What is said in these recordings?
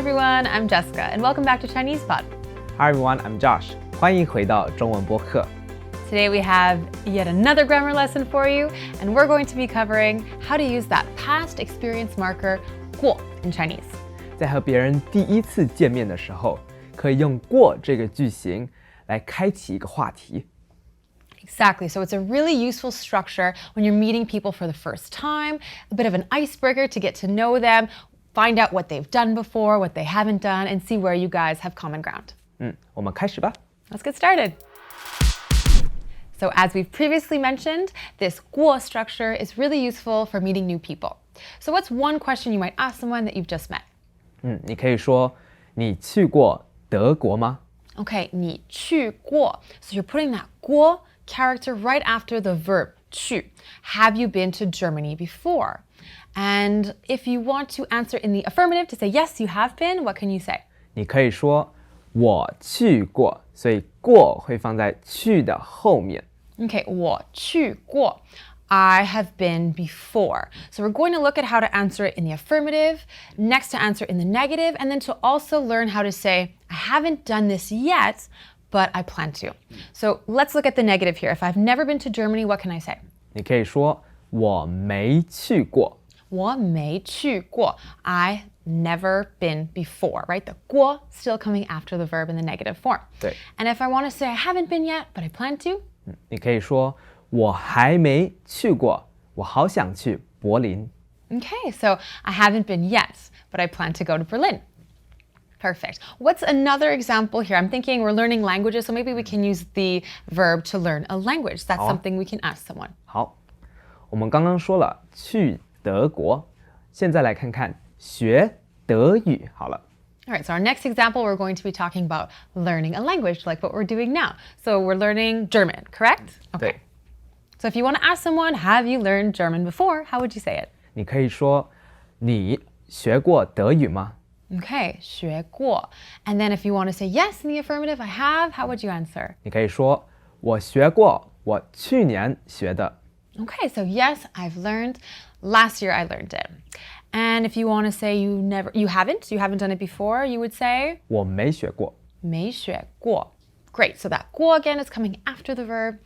everyone, I'm Jessica, and welcome back to ChinesePod. Hi everyone, I'm Josh. 欢迎回到中文播客。Today we have yet another grammar lesson for you, and we're going to be covering how to use that past experience marker 过 in Chinese. 在和别人第一次见面的时候，可以用过这个句型来开启一个话题。Exactly. So it's a really useful structure when you're meeting people for the first time, a bit of an icebreaker to get to know them, find out what they've done before, what they haven't done, and see where you guys have common ground. 我们开始吧。Let's get started. So as we've previously mentioned, this 过 structure is really useful for meeting new people. So what's one question you might ask someone that you've just met? 你可以说你去过德国吗？ Okay, 你去过. So you're putting that 过 character right after the verb 去. Have you been to Germany before? And if you want to answer in the affirmative to say yes, you have been, what can you say? 你可以说我去过，所以过会放在去的后面。Okay, 我去过. I have been before. So we're going to look at how to answer it in the affirmative, next to answer in the negative, and then to also learn how to say, I haven't done this yet, but I plan to. So let's look at the negative here. If I've never been to Germany, what can I say? 你可以说我没去过。我没去过. I never been before, right? The 过 still coming after the verb in the negative form. 对。 And if I want to say I haven't been yet, but I plan to? 你可以说我还没去过，我好想去柏林。 Okay, so I haven't been yet, but I plan to go to Berlin. Perfect. What's another example here? I'm thinking we're learning languages, so maybe we can use the verb to learn a language. That's something we can ask someone. 好，我们刚刚说了去德国，现在来看看学德语好了。All right, so our next example, we're going to be talking about learning a language like what we're doing now. So we're learning German, correct? Okay. 对。 So if you want to ask someone, have you learned German before? How would you say it? 你可以说你学过德语吗？ Okay, 学过. And then if you want to say yes in the affirmative, I have, how would you answer? 你可以说我学过，我去年学的。 Okay, so yes, I've learned. Last year I learned it. And if you want to say you haven't done it before, you would say 我没学过。没学过. Great, so that 过 again is coming after the verb,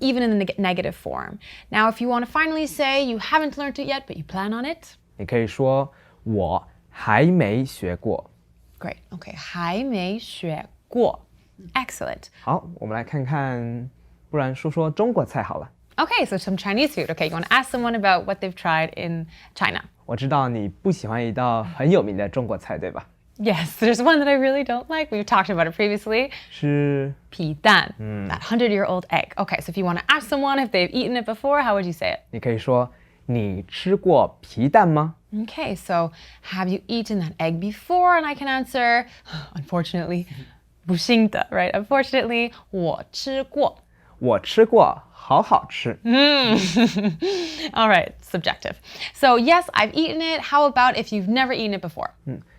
even in the negative form. Now, if you want to finally say you haven't learned it yet, but you plan on it, 你可以说我还没学过。 great. Okay, 还没学过. Excellent. 好，我们来看看，不然说说中国菜好了。 Okay, so some Chinese food. Okay, you want to ask someone about what they've tried in China. 我知道你不喜欢一道很有名的中国菜，对吧？ Yes, there's one that I really don't like. We've talked about it previously. 是 皮蛋, that 100-year-old egg. Okay, so if you want to ask someone if they've eaten it before, how would you say it? 你可以说你吃过皮蛋吗？ Okay, so have you eaten that egg before? And I can answer, unfortunately, 不行的, right? Unfortunately, 我吃过.我吃过，好好吃。 All right, subjective. So yes, I've eaten it. How about if you've never eaten it before?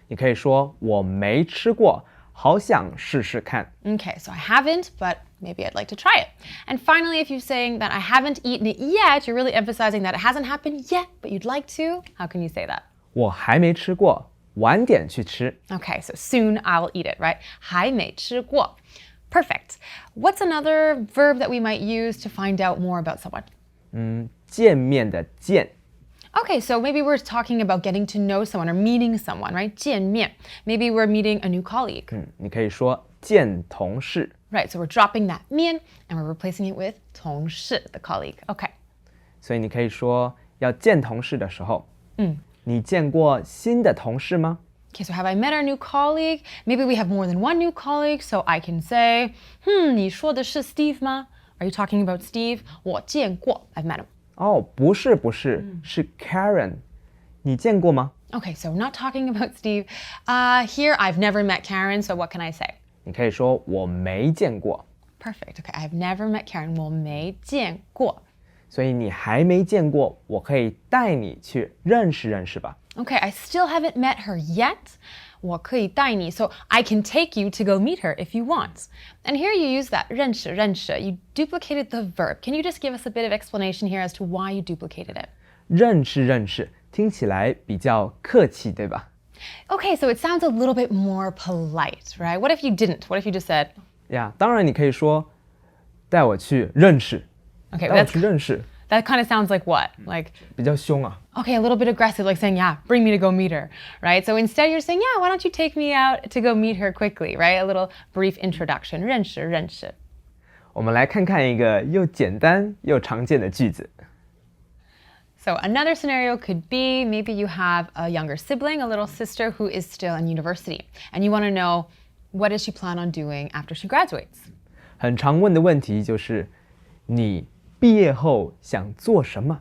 你可以说我没吃过，好想试试看。 Okay, so I haven't, but maybe I'd like to try it. And finally, if you're saying that I haven't eaten it yet, you're really emphasizing that it hasn't happened yet, but you'd like to. How can you say that? 我还没吃过，晚点去吃。 Okay, so soon I'll eat it, right? 还没吃过. Perfect. What's another verb that we might use to find out more about someone? 见面的见， Okay, so maybe we're talking about getting to know someone or meeting someone, right? 见面. Maybe we're meeting a new colleague. 你可以说见同事。 Right, so we're dropping that 面 and we're replacing it with 同事, the colleague. Okay. 所以你可以说要见同事的时候，你见过新的同事吗？ Okay, so have I met our new colleague? Maybe we have more than one new colleague, so I can say, 你说的是 Steve 吗? Are you talking about Steve? 我见过, I've met him. 哦，不是，是 Karen， 你见过吗？ Okay, so we're not talking about Steve. Here, I've never met Karen, so what can I say? 你可以说我没见过。 Perfect. Okay, I've never met Karen. 我没见过. 所以你还没见过，我可以带你去认识认识吧。 Okay, I still haven't met her yet. 我可以带你, so I can take you to go meet her if you want. And here you use that 认识, you duplicated the verb. Can you just give us a bit of explanation here as to why you duplicated it? 认识听起来比较客气，对吧？ Okay, so it sounds a little bit more polite, right? What if you didn't? What if you just said, Yeah, 当然你可以说带我去认识 okay, 带我去认识 that kind of sounds like what? Like, 比较凶啊 okay, a little bit aggressive, like saying, yeah, bring me to go meet her, right? So instead you're saying, yeah, why don't you take me out to go meet her quickly, right? A little brief introduction, 认识认识我们来看看一个又简单又常见的句子 So another scenario could be maybe you have a younger sibling, a little sister who is still in university, and you want to know what does she plan on doing after she graduates? 很常问的问题就是你毕业后想做什么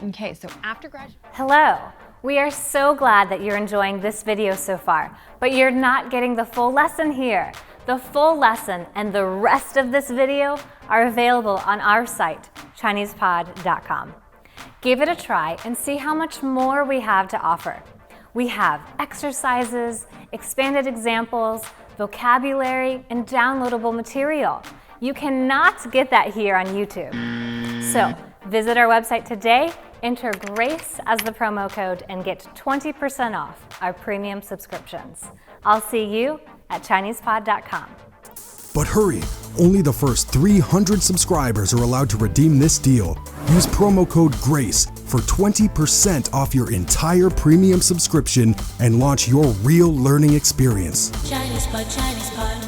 Okay, so after graduation. Hello! We are so glad that you're enjoying this video so far, but you're not getting the full lesson here. The full lesson and the rest of this video are available on our site, ChinesePod.com. Give it a try and see how much more we have to offer. We have exercises, expanded examples, vocabulary, and downloadable material. You cannot get that here on YouTube. So visit our website today, enter GRACE as the promo code, and get 20% off our premium subscriptions. I'll see you at ChinesePod.com. But hurry, only the first 300 subscribers are allowed to redeem this deal. Use promo code GRACE for 20% off your entire premium subscription and launch your real learning experience. ChinesePod, ChinesePod.